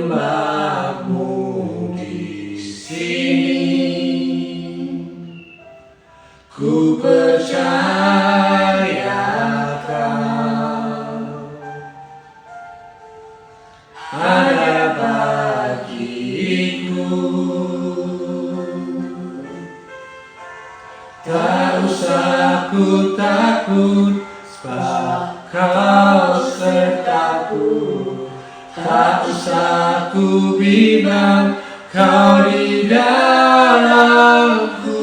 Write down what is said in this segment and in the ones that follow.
menyembahmu di sini. Ku percaya Kau ada bagiku. Tak usah ku takut, sebab Kau sertaku. Tak usah ku bimbang, Kau di dalamku.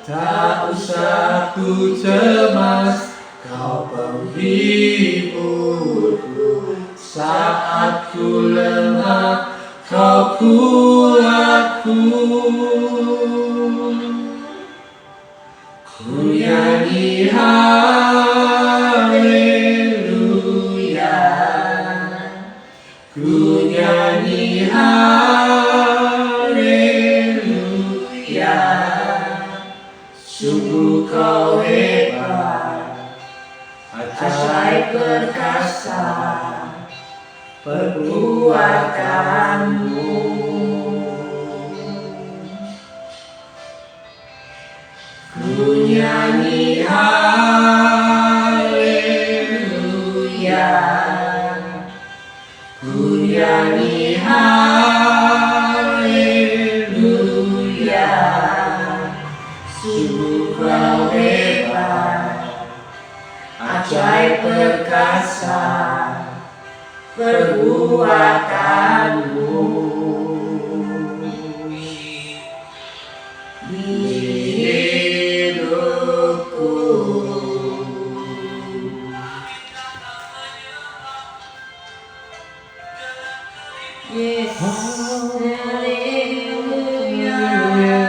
Tak usah ku cemas, Kau penghiburku. Saat ku lemah, Kau kuatku. Ku nyanyi haleluya, ku nyanyi haleluya. Sungguh Kau hebat, ajaib perkasa perbuatanmu. Ku nyanyi haleluya, ku nyanyi haleluya. Sungguh Kau hebat, ajaib perkasa perbuatanmu. Yes, haleluya, haleluya.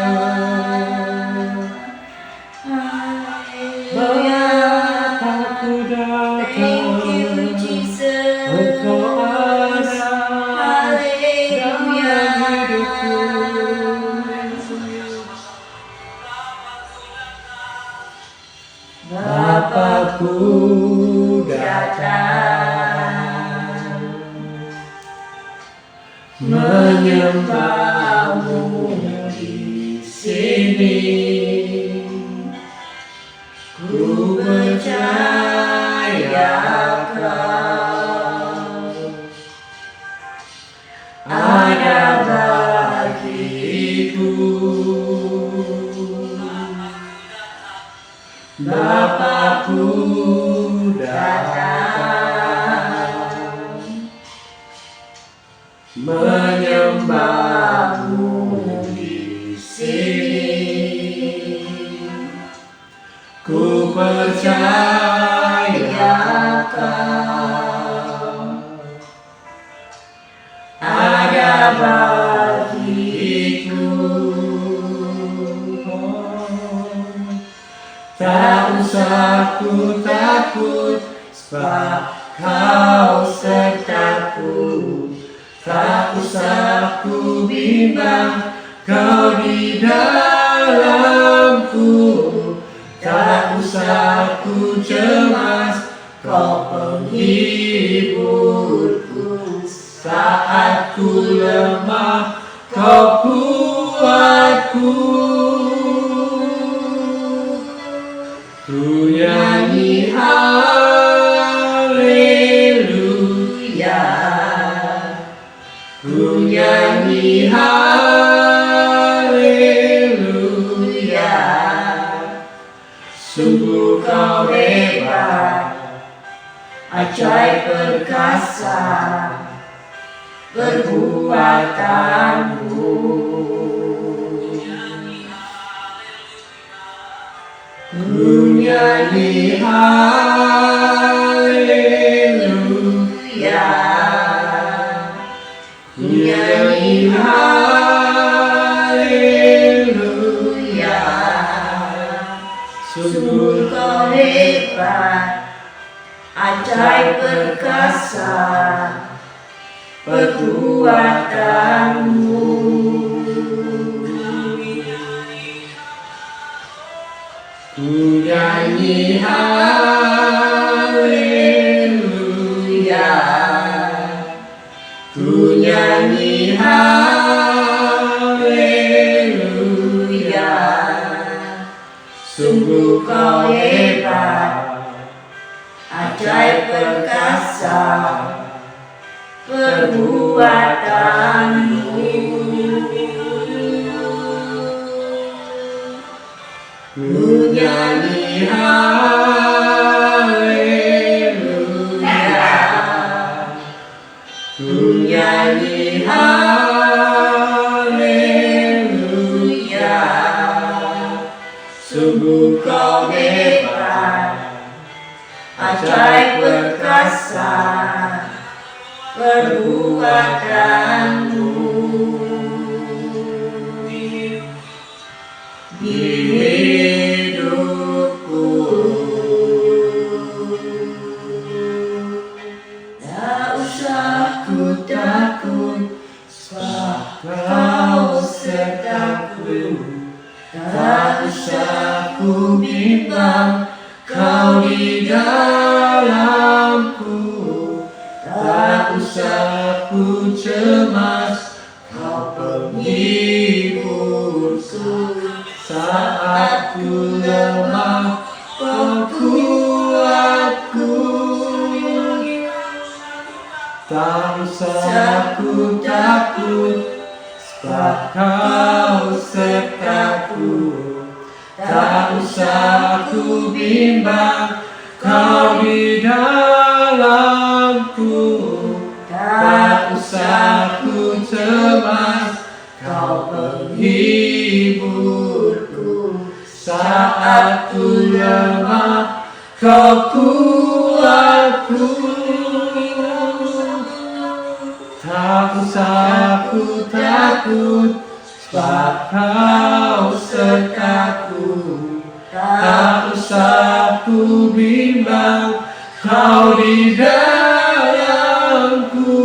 Thank you Jesus, Engkau ada haleluya. Bapakku datang menyembahmu di sini. Ku percaya Kau ada bagiku. Bapakku datang menyembahmu di sini. Ku percaya Kau ada bagiku. Tak usah ku takut, sebab Kau sertaku. Tak usah ku bimbang, Kau di dalamku. Tak usah ku cemas, Kau penghiburku. Saat ku lemah, Kau kuatku. Ku nyanyi haleluya, ku nyanyi haleluya. Sungguh Kau hebat, ajaib perkasa perbuatanmu. Ku nyanyi haleluya, ku nyanyi haleluya. Sungguh Kau hebat, ajaib perkasa perbuatanmu. Ku nyanyi haleluya, ku nyanyi nyanyi haleluya, sungguh kau hebat, ajaib perkasa perbuatanmu. Ku nyanyi haleluya, ku nyanyi haleluya, sungguh kau hebat, ajaib perkasa perbuatanmu. Di hidupku tak usah ku takut, sebab kau sertaku. Tak usah ku bimbang, kau di dalamku. Tak usah ku cemas, kau penghiburku. Saat ku lemah, kau kuatku. Tak usah ku takut, sebab kau sertaku. Tak usah ku bimbang, kau di dalamku. Tak usah ku cemas, kau penghiburku. Saat ku lemah, kau kuatku. Tak usah ku takut, sebab kau sertaku. Tak usah ku bimbang, kau di dalamku.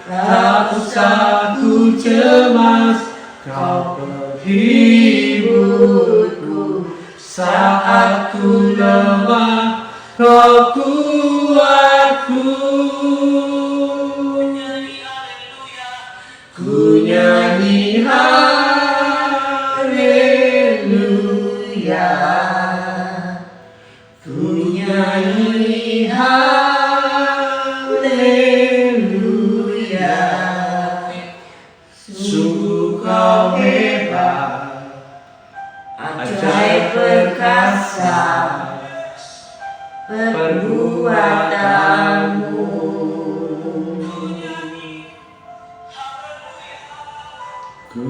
Tak usah ku cemas, kau penghiburku. Saat ku lemah, kau kuatku. Ku nyanyi haleluya, ku nyanyi haleluya, sungguh kau hebat, ajaib perkasa perbuatanmu. Ku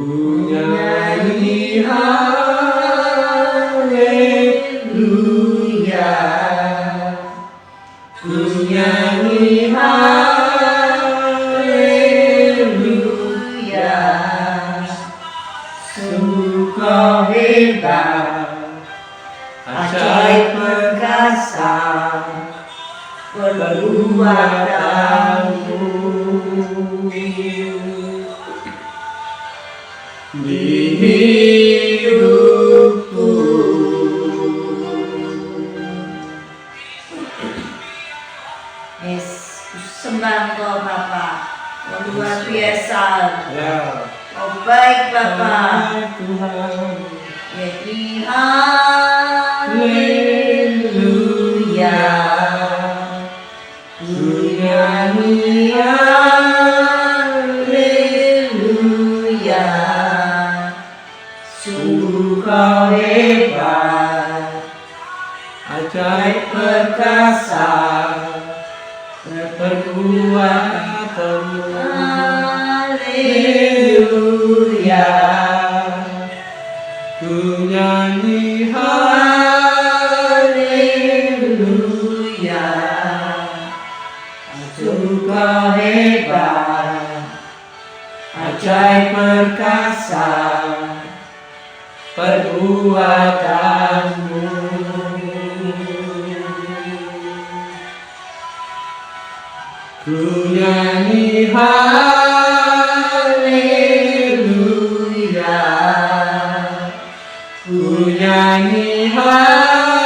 nyanyi haleluya, ku nyanyi haleluya, sungguh kau hebat, ajaib perkasa perbuatanmu. Di hidupku sembah Kau Bapa, Kau luar biasa, ya, Kau baik Bapa. Tuhan. Jadi haleluya, ku nyanyi haleluya, sungguh kau hebat, Ajaib perkasa perbuatanmu. haleluya, Ku nyanyi haleluya, sungguh kau hebat, ajaib perkasa perbuatanmu. Ku nyanyi haleluya, ku nyanyi haleluya,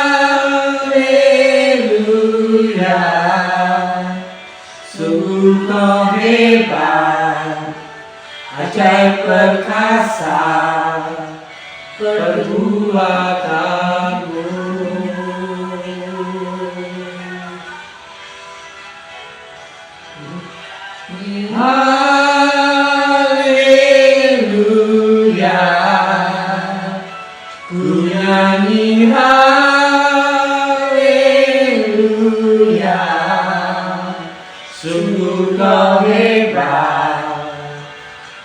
sungguh kau hebat, ajaib perkasa perbuatanmu. Haleluya, ku nyanyi haleluya, sungguh kau hebat,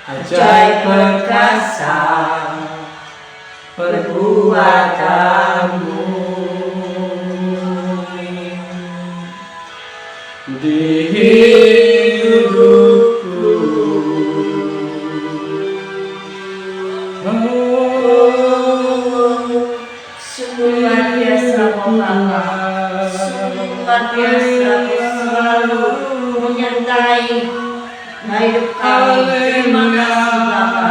ajaib perkasa perbuatanmu. Di hidupku, sungguh luar biasa Bapa, sungguh luar biasa selalu menyertai hidup kami. Terima kasih Bapa.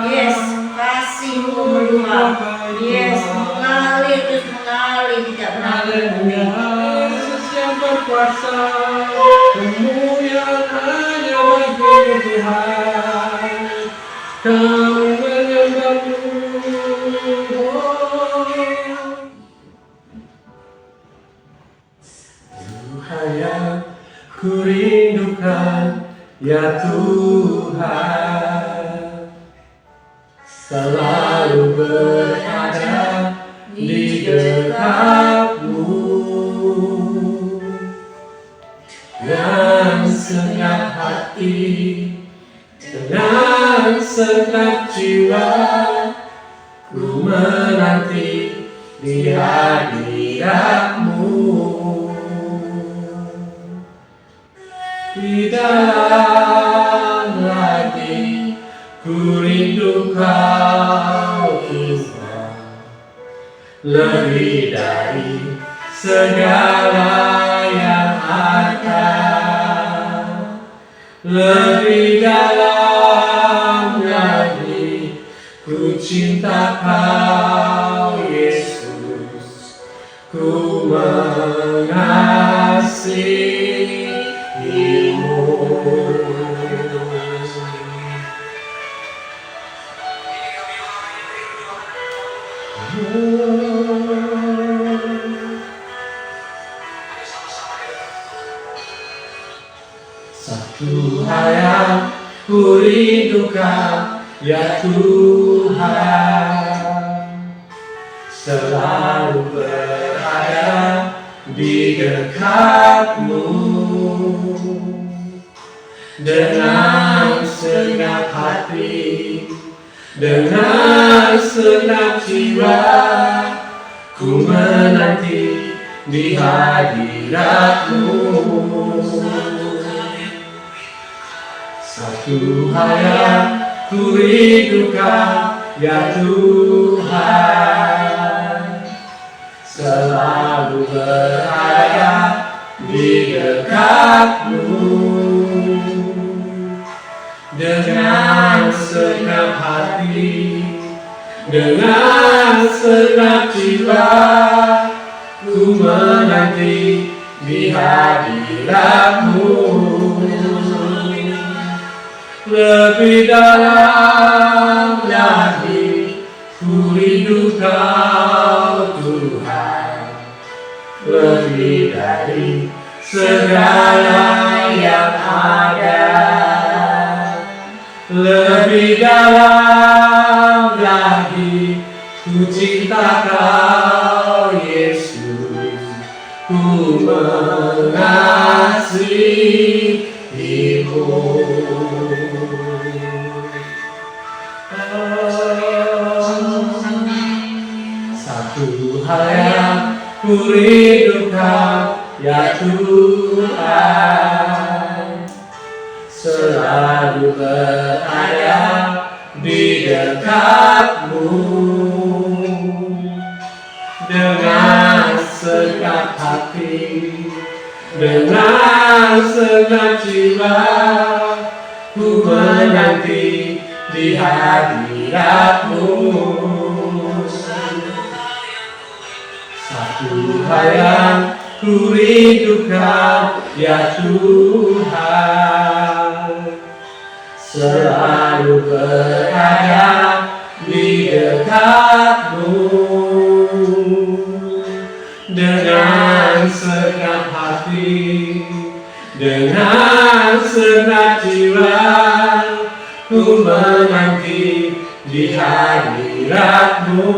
Yes, kasih-Mu meluap. Yes, mengalir terus mengalir, tidak pernah berhenti. Yesus yang berkuasa, kemuliaan hanya bagi Tuhan. Kami menyembah-Mu. Tuhan yang ku rindukan, ya Tuhan, selalu berada di dekatmu. Dengan segenap hati, dengan segenap jiwa, ku menanti di hadirat-Mu. Di dalam hati ku rindu Kau Tuhan, lebih dari segala yang ada, lebih dalam lagi ku cinta Kau Yesus, ku mengasihimu. Satu hal yang ku rindukan, ya Tuhan, selalu berada di dekat-Mu. Dengan segenap hati, dengan segenap jiwa, ku menanti di hadirat-Mu. Satu hal yang ku rindukan, ya Tuhan, selalu berada di dekat-Mu. Dengan segenap hati, dengan segenap jiwa, ku menanti di hadirat-Mu. Lebih dalam lagi ku rindu Kau Tuhan, lebih dari segala yang ada, lebih dalam lagi ku cinta Kau Yesus, ku mengasihimu. Satu hal yang ku rindukan, ya Tuhan, selalu berada di dekat-Mu. Dengan segenap hati, dengan segenap jiwa, ku menanti di hadirat-Mu. Satu hal yang ku rindukan, ya Tuhan, selalu berada di dekatmu. Dengan segenap hati, dengan segenap jiwa, ku menanti di hadiratmu.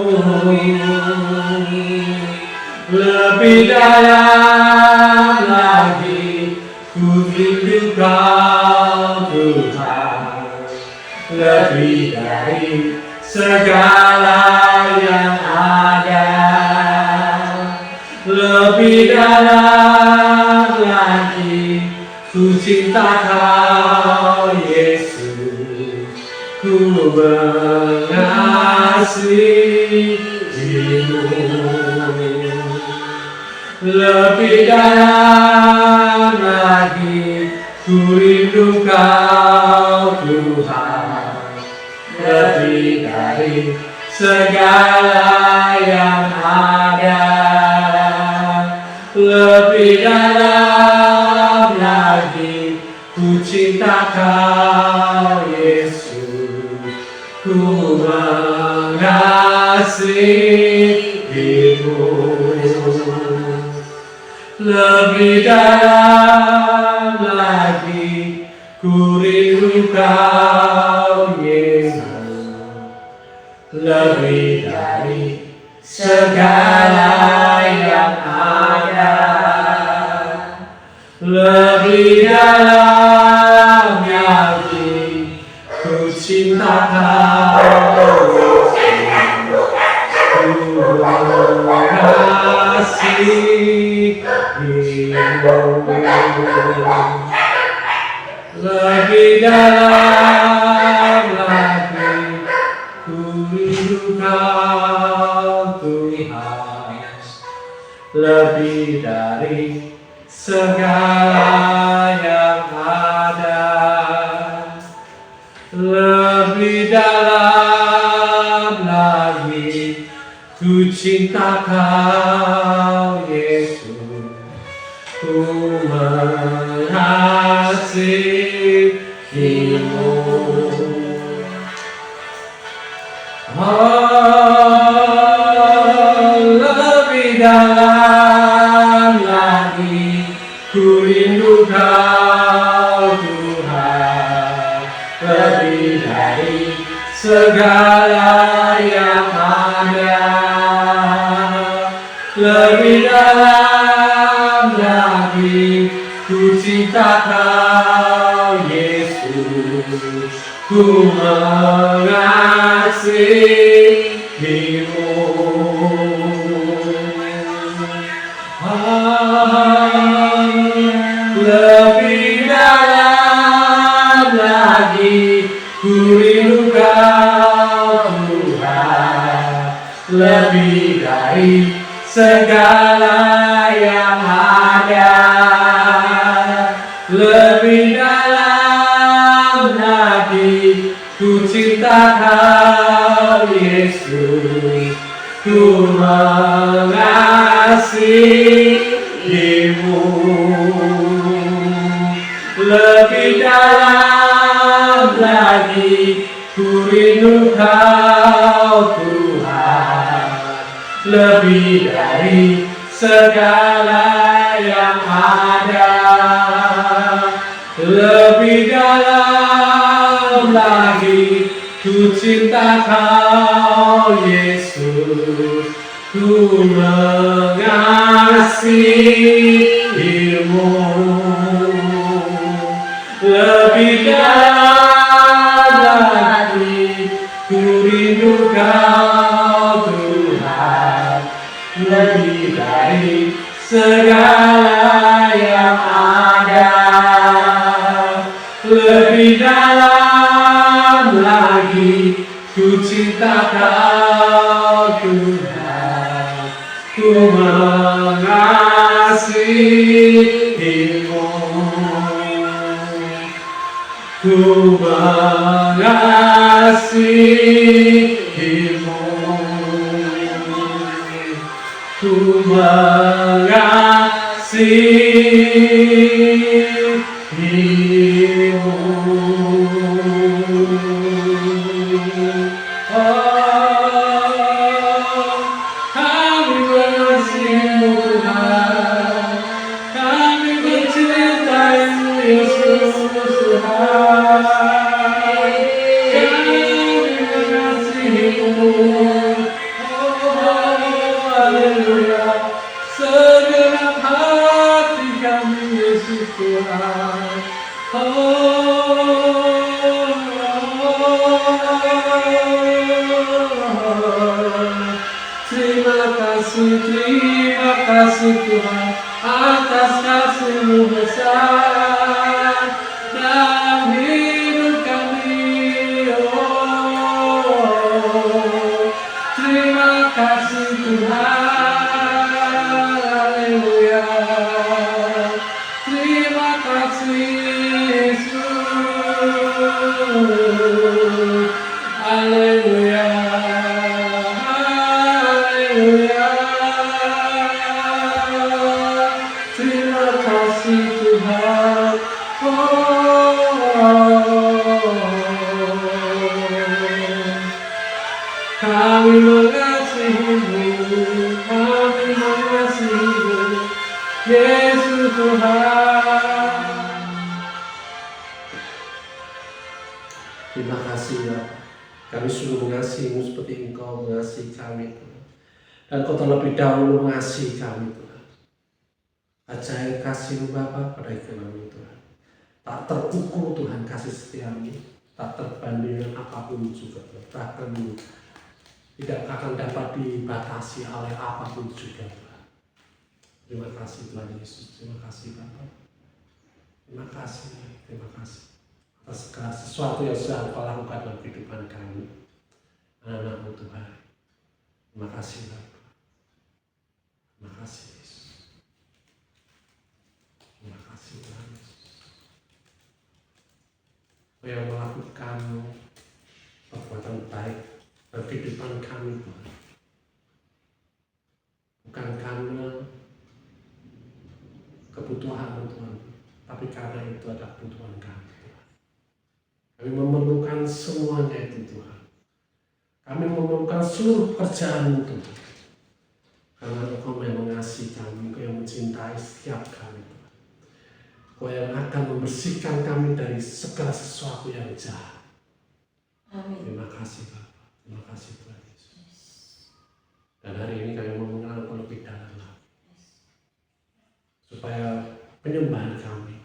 Lebih dalam lagi ku rindu Kau Tuhan, lebih dari segala yang ada. Lebih dalam lagi ku cinta Kau Yesus, ku mengasihimu. Lebih dalam lagi ku rindu Kau Tuhan, lebih dari segala yang ada. Lebih dalam lagi ku cinta Kau Yesus, ku mengasihimu. Lebih dalam lagi ku rindu Kau Yesus, lebih dari segala yang ada. Lebih dalam lagi ku cinta Kau Yesus, ku mengasihimu. Lebih dalam lagi ku rindu Kau Tuhan, lebih dari segala yang ada. Lebih dalam lagi ku cinta Kau Yesus, ku mengasihimu. Lebih dalam lagi ku rindu Kau Tuhan, lebih dari segala yang ada. Lebih dalam lagi ku cinta Kau Yesus, ku mengasihimu. Lebih dalam lagi ku rindu Kau Tuhan, lebih dari segala yang ada. Lebih dalam lagi ku cinta Kau Yesus, ku mengasihimu. Lebih dalam lagi ku rindu Kau Tuhan, lebih dari segala yang ada. Lebih dalam lagi ku cinta Kau Yesus, ku mengasihimu. Lebih dalam lagi ku rindu Kau Tuhan, lebih dari segala yang ada. Lebih dalam lagi ku cinta Kau Tuhan, ku mengasihimu. Ku mengasihimu, ku mengasihimu. haleluya. Segenap hati kami Yesus Tuhan. Terima kasih Tuhan atas kasih-Mu besar dalam hidup kami. Terima kasih Tuhan, haleluya. Terima kasih Yesus, haleluya. Terima kasih Tuhan. Kami mengasihi-Mu, kami mengasihi-Mu, Yesus Tuhan. Terima kasih Bapa. Kami sungguh mengasihi-Mu seperti Engkau mengasihi kami Tuhan. Dan Kau terlebih dahulu mengasihi kami Tuhan. Ajaib kasih-Mu Bapa pada kami Tuhan. Tak terukur Tuhan kasih setia-Mu, tak terbanding dengan apapun juga. Bahkan tidak akan dapat dibatasi oleh apapun juga Tuhan. Terima kasih Tuhan Yesus, terima kasih Bapa. Terima kasih atas segala sesuatu yang sudah Kau lakukan dalam kehidupan kami, anak-anak-Mu Tuhan. Terima kasih Bapa. Terima kasih Yesus. Terima kasih Tuhan Yesus. Kau yang melakukan perbuatan baik dalam kehidupan kami Tuhan. Bukan karena kebutuhan Tuhan, tapi karena itu adalah kebutuhan kami Tuhan. Kami memerlukan semuanya itu Tuhan. Kami memerlukan seluruh pekerjaan-Mu Tuhan. Karena Engkau yang mengasihi kami, Engkau yang mencintai setiap kami Tuhan. Engkau yang akan membersihkan kami dari segala sesuatu yang jahat. Amin. Terima kasih Bapak. Terima kasih Tuhan Yesus. Dan hari ini kami mau mengenal Engkau lebih dalam lagi. Supaya penyembahan kami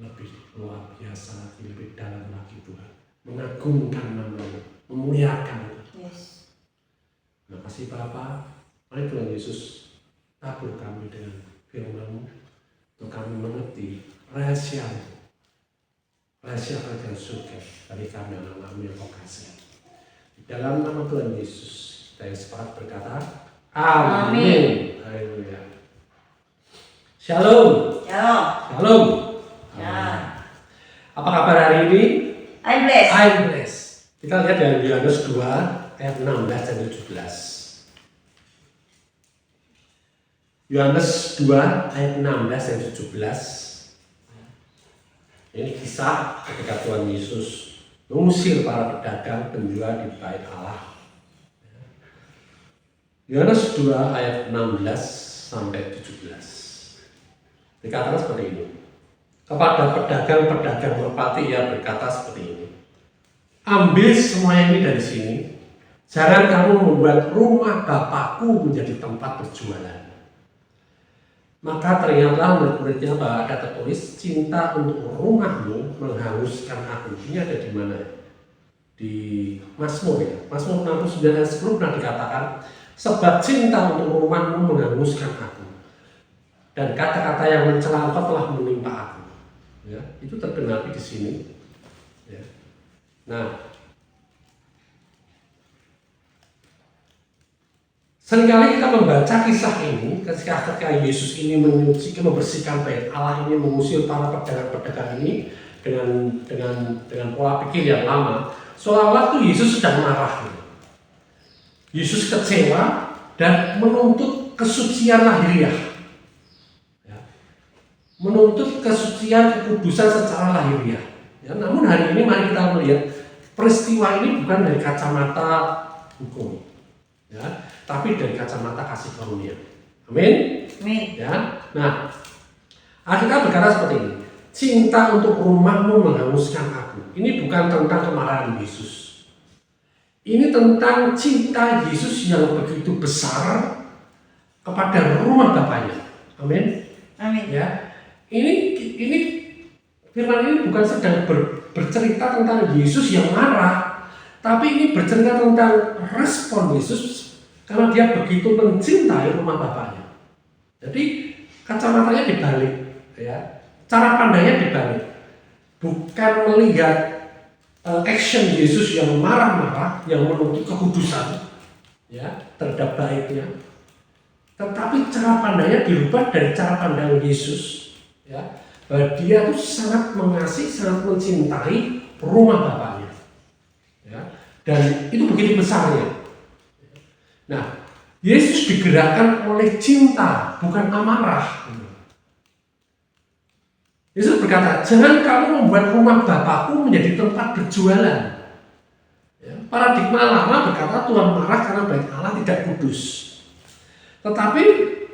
lebih luar biasa lagi, lebih dalam lagi Tuhan. Mengagungkan nama-Mu, memuliakan Tuhan. Yes. Terima kasih Bapa. Mari Tuhan Yesus tabur kami dengan firman-Mu untuk kami mengerti rahasia-Mu, rahasia kerajaan surga dari kami anak-anak-Mu yang Kau kasih. Di dalam nama Tuhan Yesus kita yang sepakat berkata amin. Haleluya. Shalom. Shalom. Shalom. Ya. Apa kabar hari ini? I'm blessed. I'm blessed. Kita lihat dari Yohanes 2 ayat 16 dan 17. Yohanes 2 ayat 16 dan 17. Ini kisah ketika Tuhan Yesus mengusir para pedagang penjual di bait Allah. Yohanes 2 ayat 16 sampai 17. Dikatakan seperti ini. Kepada pedagang-pedagang merpati ia berkata seperti ini. Ambil semua ini dari sini. Jangan kamu membuat rumah Bapakku menjadi tempat berjualan. Maka teringatlah murid-muridnya bahwa ada tertulis, cinta untuk rumahmu menghanguskan aku. Ini ada di mana? Di Mazmur ya. Mazmur 69 ayat 10 pernah dikatakan, sebab cinta untuk rumahmu menghanguskan aku. Dan kata-kata yang mencela engkau telah menimpa aku. Ya, itu tergenapi di sini. Ya. Nah, seringkali kita membaca kisah ini ketika Yesus ini menyucikan, membersihkan bait Allah ini, mengusir para pedagang-pedagang ini dengan pola pikir yang lama, seolah-olah waktu Yesus sedang marah. Yesus kecewa dan menuntut kesucian lahiriah. Menuntut kesucian, kekudusan secara lahiriah. Ya, namun hari ini mari kita melihat peristiwa ini bukan dari kacamata hukum, ya, tapi dari kacamata kasih karunia. Amin. Amin. Ya, nah, Alkitab berkata seperti ini. Cinta untuk rumahmu menghanguskan aku. Ini bukan tentang kemarahan Yesus. Ini tentang cinta Yesus yang begitu besar kepada rumah Bapaknya. Amin. Amin. Ya, ini firman ini bukan sedang bercerita tentang Yesus yang marah, tapi ini bercerita tentang respon Yesus karena dia begitu mencintai rumah Bapaknya. Jadi kacamatanya dibalik, ya, cara pandangnya dibalik, bukan melihat action Yesus yang marah-marah, yang menuntut kekudusan, ya, terhadap baiknya. Tetapi cara pandangnya dirubah dari cara pandang Yesus, ya, bahwa dia itu sangat mengasihi, sangat mencintai rumah Bapaknya, ya, dan itu begitu besarnya. Nah, Yesus digerakkan oleh cinta, bukan amarah. Yesus berkata, jangan kamu membuat rumah Bapakku menjadi tempat berjualan. Ya, paradigma lama berkata Tuhan marah karena bait Allah tidak kudus. Tetapi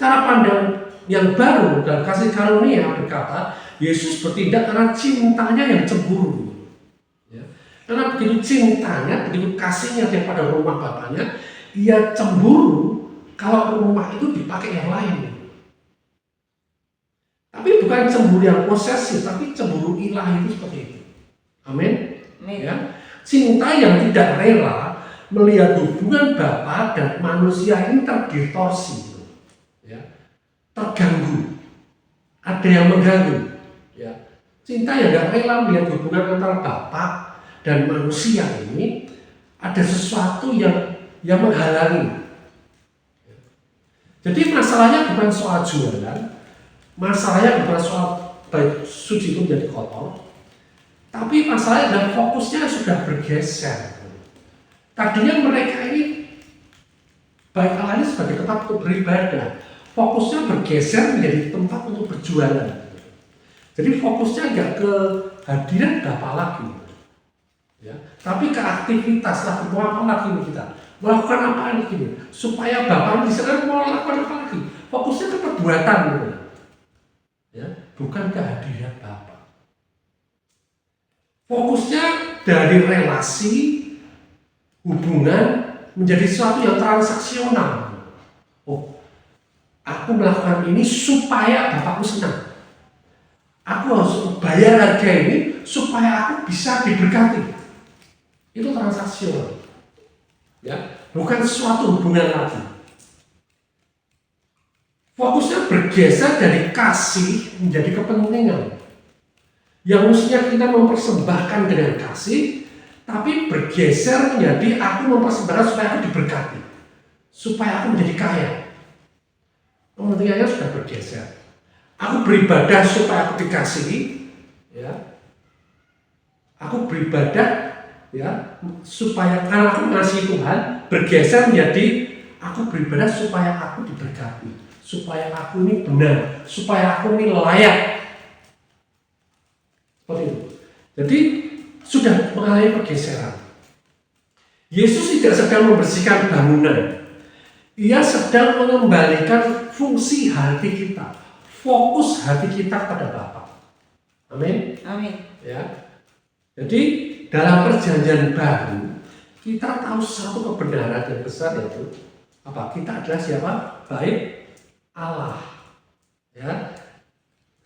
cara pandang yang baru dan kasih karunia berkata Yesus bertindak karena cintanya yang cemburu. Ya, karena begitu cintanya, begitu kasihnya kepada rumah Bapaknya, ia cemburu kalau rumah itu dipakai yang lain. Tapi bukan cemburu yang posesif, tapi cemburu ilahi itu seperti itu. Amin. Ya. Cinta yang tidak rela melihat hubungan Bapa dan manusia ini terdistorsi, ya, terganggu, ada yang mengganggu. Ya. Cinta yang tidak rela melihat hubungan antara Bapa dan manusia ini ada sesuatu yang menghalangi. Jadi masalahnya bukan soal jualan. Masalahnya bukan soal bait suci itu menjadi kotor, tapi masalahnya adalah fokusnya sudah bergeser. Tadinya mereka ini bait Allah ini sebagai tempat untuk beribadah, fokusnya bergeser menjadi tempat untuk berjualan. Jadi fokusnya nggak ke hadirat Bapa lagi, ya, tapi ke aktivitas lagi. Mau apa lagi kita? Melakukan apa lagi? Supaya Bapa di sana mau lakukan apa lagi? Fokusnya ke perbuatan, gitu. Ya, bukan kehadiran Bapa. Fokusnya dari relasi, hubungan menjadi sesuatu yang transaksional. Oh, aku melakukan ini supaya Bapakku senang. Aku harus bayar harga ini supaya aku bisa diberkati. Itu transaksional. Ya, bukan sesuatu hubungan lagi. Fokusnya bergeser dari kasih menjadi kepentingan. Yang mestinya kita mempersembahkan dengan kasih, tapi bergeser menjadi aku mempersembahkan supaya aku diberkati, supaya aku menjadi kaya. Kepentingannya sudah bergeser. Aku beribadah supaya aku dikasihi, ya. Aku beribadah, ya, supaya karena aku mengasihi Tuhan, bergeser menjadi aku beribadah supaya aku diberkati. Supaya aku ini benar, supaya aku ini layak. Seperti itu. Jadi sudah mengalami pergeseran. Yesus tidak sedang membersihkan bangunan. Ia sedang mengembalikan fungsi hati kita, fokus hati kita pada Bapa. Amin. Amin. Ya. Jadi dalam perjanjian baru kita tahu satu kebenaran yang besar, yaitu apa? Kita adalah siapa? Baik Allah, ya.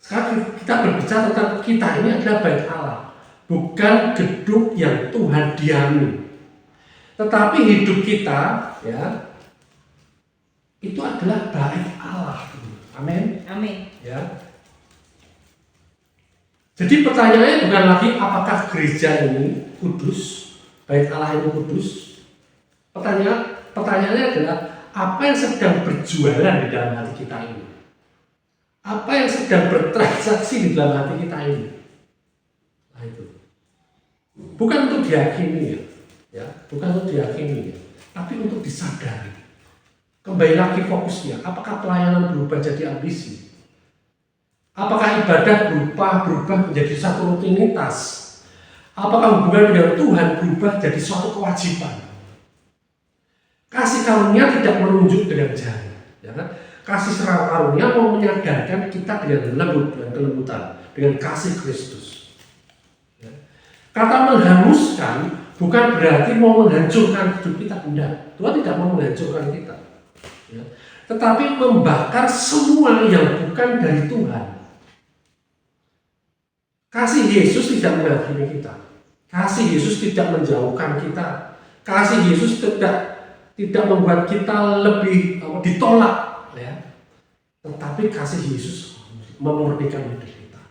Sekarang kita berbicara tentang kita ini adalah bait Allah, bukan gedung yang Tuhan diami. Tetapi hidup kita, ya, itu adalah bait Allah. Amin. Amin. Ya. Jadi pertanyaannya bukan lagi apakah gereja ini kudus, bait Allah ini kudus. Pertanyaannya adalah apa yang sedang berjualan di dalam hati kita ini? Apa yang sedang bertransaksi di dalam hati kita ini? Nah itu. Bukan untuk diyakini, ya, bukan untuk diyakini, ya, tapi untuk disadari. Kembali lagi fokusnya, apakah pelayanan berubah jadi ambisi? Apakah ibadah berubah menjadi satu rutinitas? Apakah hubungan dengan Tuhan berubah jadi suatu kewajiban? Kasih karunia tidak menunjuk dengan jari, ya kan? Kasih karunia mau menyadarkan kita dengan lembut dan kelembutan, dengan kasih Kristus. Ya. Kata menghanguskan Bukan berarti mau menghancurkan hidup kita, tidak. Tuhan tidak mau menghancurkan kita. Ya. Tetapi membakar semua yang bukan dari Tuhan. Kasih Yesus tidak mengakhiri kita. Kasih Yesus tidak menjauhkan kita. Kasih Yesus tidak membuat kita lebih ditolak. Ya. Tetapi kasih Yesus memurnikan hidup kita.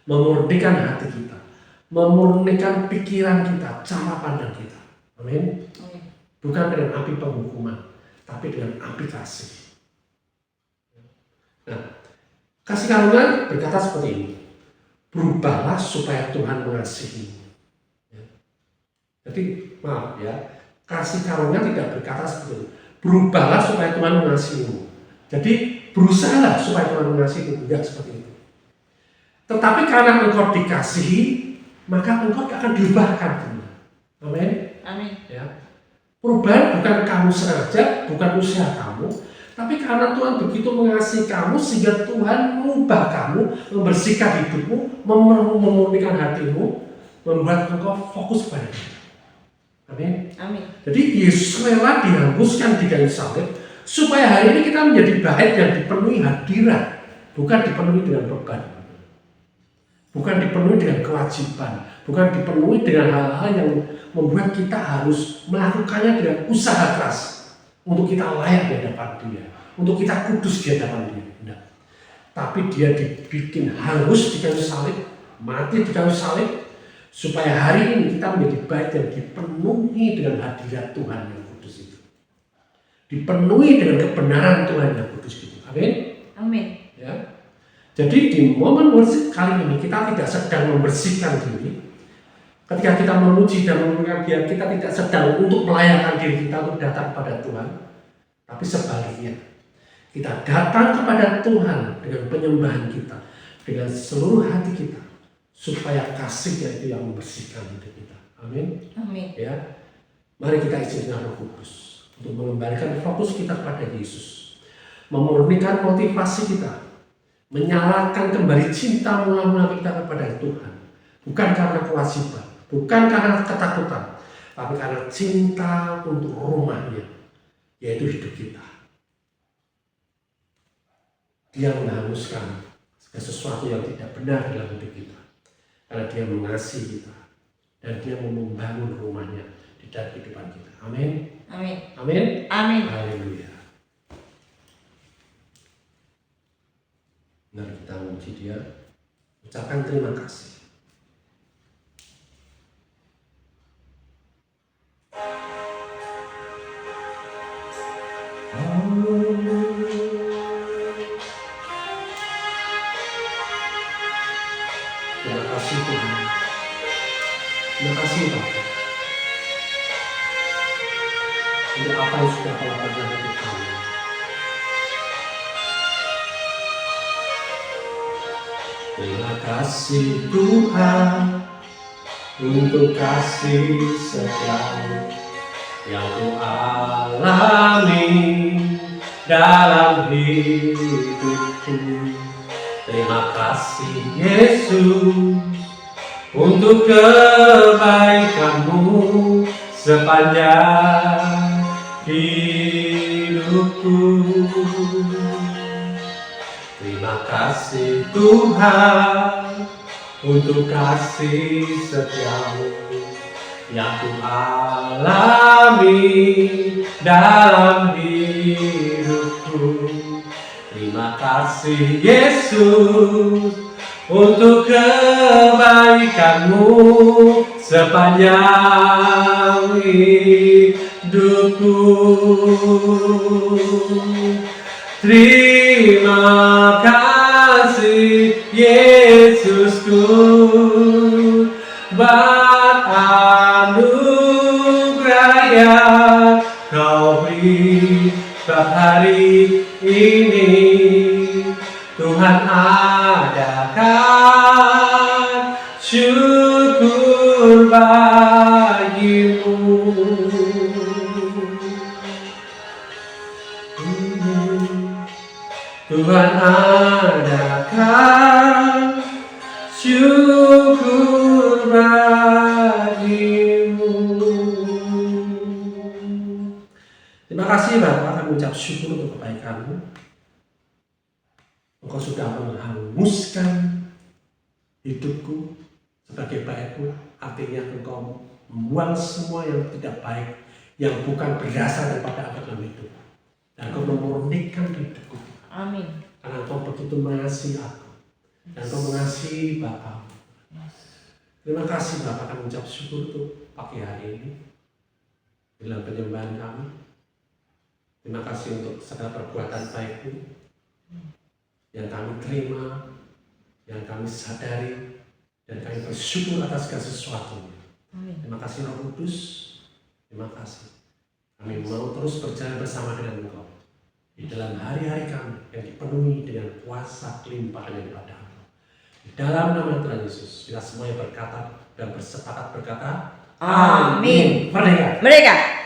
Memurnikan hati kita. Memurnikan pikiran kita, cara pandang kita. Amin. Bukan dengan api penghukuman, tapi dengan api kasih. Nah, kasih karunia berkata seperti ini. Berubahlah supaya Tuhan mengasihi. Ya. Jadi maaf ya, kasih karunia tidak berkata seperti itu. Berubahlah supaya Tuhan mengasihimu. Jadi berusahalah supaya Tuhan mengasihimu, tidak seperti itu. Tetapi karena engkau dikasihi, maka engkau akan diubahkan. Amin. Amin. Ya. Perubahan bukan kamu sengaja, bukan usaha kamu, tapi karena Tuhan begitu mengasihi kamu sehingga Tuhan mengubah kamu, membersihkan hidupmu, memurnikan hatimu, membuat engkau fokus pada Dia. Amin. Amin. Jadi Yesus rela dihanguskan di kayu salib supaya hari ini kita menjadi bait yang dipenuhi hadirat, bukan dipenuhi dengan beban. Bukan dipenuhi dengan kewajiban, bukan dipenuhi dengan hal-hal yang membuat kita harus melakukannya dengan usaha keras untuk kita layak di hadapan Dia, untuk kita kudus di hadapan Dia. Tidak. Tapi Dia dibikin hangus di kayu salib, mati di kayu salib, supaya hari ini kita menjadi bait yang dipenuhi dengan hadirat Tuhan yang kudus itu, dipenuhi dengan kebenaran Tuhan yang kudus itu. Amin. Amin. Ya. Jadi di momen worship kali ini kita tidak sedang membersihkan diri. Ketika kita memuji dan memurnikan Dia, kita tidak sedang untuk melayakkan diri kita untuk datang kepada Tuhan. Tapi sebaliknya, kita datang kepada Tuhan dengan penyembahan kita, dengan seluruh hati kita, supaya kasih-Nya itu yang membersihkan hidup kita. Amin. Amin. Ya. Mari kita isi dengan Roh Kudus untuk mengembalikan fokus kita kepada Yesus, memurnikan motivasi kita, menyalakan kembali cinta mula-mula kita kepada Tuhan, bukan karena kewajiban, bukan karena ketakutan, tapi karena cinta untuk rumah-Nya, yaitu hidup kita. Dia menghanguskan segala sesuatu yang tidak benar dalam hidup kita, karena Dia mengasihi kita dan Dia mau membangun rumah-Nya di dalam kehidupan kita. Amin. Amin. Amin. Amin. Haleluya. Mari kita memuji Dia, ucapkan terima kasih. Terima kasih Tuhan. Terima kasih Bapak untuk apa yang sudah Kau lakukan dalam hidup kami. Terima kasih Tuhan untuk kasih setiamu yang Ku alami dalam hidupku. Terima kasih Yesus untuk kebaikan-Mu sepanjang hidupku. Terima kasih Tuhan untuk kasih setiamu yang Ku alami dalam hidupku. Terima kasih Yesus untuk kebaikan-Mu sepanjang hidupku. Terima kasih Yesusku buat anugerah yang Kau beri setiap hari ini. Tuhan adakan syukur bagi-Mu. Tuhan adakan syukur bagi-Mu. Terima kasih Bapak, kami ucap syukur untuk kebaikan-Mu. Engkau sudah menghanguskan hidupku sebagai baikku, artinya Engkau membuang semua yang tidak baik, yang bukan berasal daripada apa dalam hidup. Dan Engkau memurnikan hidupku. Amin. Karena Engkau begitu mengasihi aku. Dan Engkau mengasihi Bapak. Terima kasih Bapak, kami ucap syukur untuk pagi hari ini dalam penyembahan kami. Terima kasih untuk segala perbuatan baik-Mu yang kami terima, yang kami sadari, dan kami bersyukur atas segala sesuatunya. Terima kasih Roh Kudus, terima kasih. Kami mau terus berjalan bersama dengan Engkau di dalam hari-hari kami yang dipenuhi dengan kuasa kelimpahan daripada Engkau. Di dalam nama Tuhan Yesus, kita semuanya berkata dan bersepakat berkata, Amin. Merdeka. Mereka.